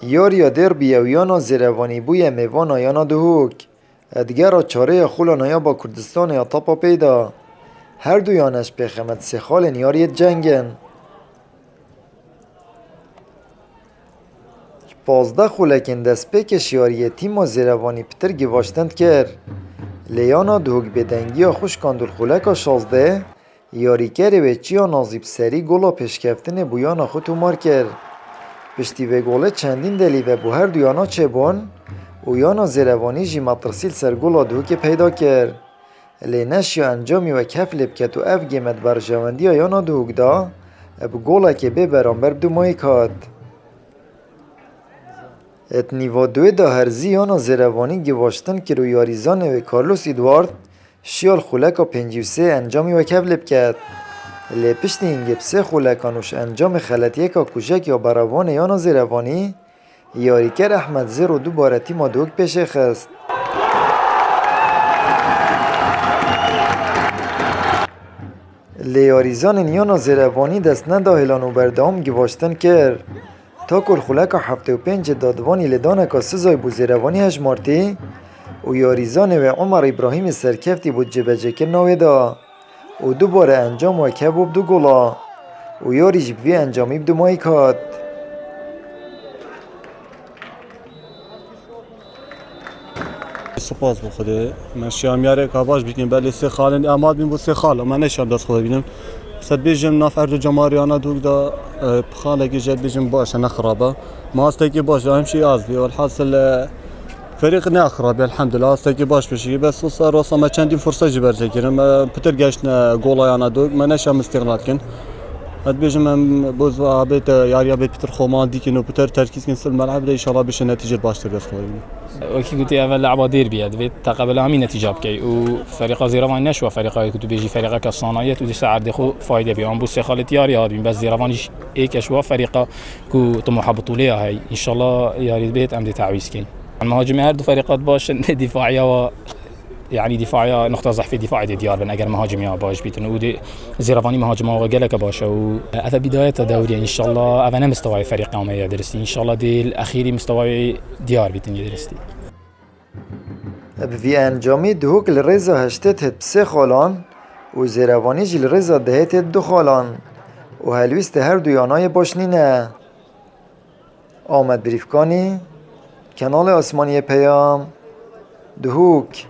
یاریا در بیاویانا زیروانی بوی میوانا یانا دهوک ادگرا چاره خولا یا با کردستان یا تاپا پیدا هر دو یانش بخمد سه خال نیاری جنگن 15 خولکن دست پیکش یاری تیم و زیروانی پتر گواشتند کرد لیانا دهوک بدنگی یا خوش کاندول خولکا 16 یاری کری و چیا نازیب سری گولا پیشکفتن بویانا خود مار کرد پشتی و گوله چندین دلی و بو هر دویانا چه بون او یانا زیروانی جی مطرسیل سر گولا دهوک پیدا کرد لینش یا انجامی و کف لب کت و اف گیمت بر جواندی یانا دهوک دا اب گولا که به برانبر دو مایی کات ات نیوا دوی دا هرزی یانا زیروانی گواشتن که رو یاریزان و کارلوس ایدوارد شیال خولکا 53 انجامی و کف لب کت لپشت این گپسه خولکانوش انجام خلطیه که کشک یا براوان یانا زیروانی یاریکر احمد زیر و دو بارتی ما دوک پیشه خست لیاریزان یانا زیروانی دست نداهلان و بردام گواشتن کرد تا کل خولکا 75 دادوانی لدانکا سزای بو زیروانی هجمارتی و یاریزان و عمر ابراهیم سرکفتی بود جبجه نوی دا و دوباره انجام و کبوب دو گلا و یاری جبوی انجامی بدو مایی کات سپاس بخوده من شامیاره که باش بکنیم بله سه خالن اماد بین بود سه خال من نشان دست خود بینم صد بیجم نافرد جماریانا دوک دا خاله که جد بیجم باشه نخرابه ما استکی باشه همشی آزدی والحاصل فريق ناخرب الحمد لله استاكي باش بشي بس صار وصل ما كان دي فرصه جبر جكرم بترجعشنا جولا انا دوك ما نشا مستغنات كن هاد بيجم بوز بيت ياريا بيت بتر خومان دي كنو بتر تركيز كن في الملعب ان شاء الله باش النتيجه باش بس وكي قلت اول لعبه دير بيد بيت تقبل امين نتيجه بكي وفريق زيروان نشوا فريق كنت بيجي فريق كصنايات ودي ساعه دخو فايده بيهم بو خالت ياري هاد بس زيروان ايك اشوا فريق كو طموح بطوليه هاي ان شاء الله ياري بيت امدي تعويز كي المهاجمين هردو فريقات باش دفاعيه و يعني دفاعيه نقطه ضعف في دفاع ديار بن اگر مهاجمين باش بيتن ودي زيرافاني مهاجمه وقالك باشه و اثا بدايه دوري ان شاء الله انا مستوى فريق ما يدرسي ان شاء الله دي الاخيري مستوى ديار بيتن يدرسي في انجامي دهوك الرزا هشتت بسه خالان و زيرافاني جل الرزا دهت دو خالان و هلويست هر دو يانای باشنینه آمد بریفکانی کانال آسمانی پیام دهوک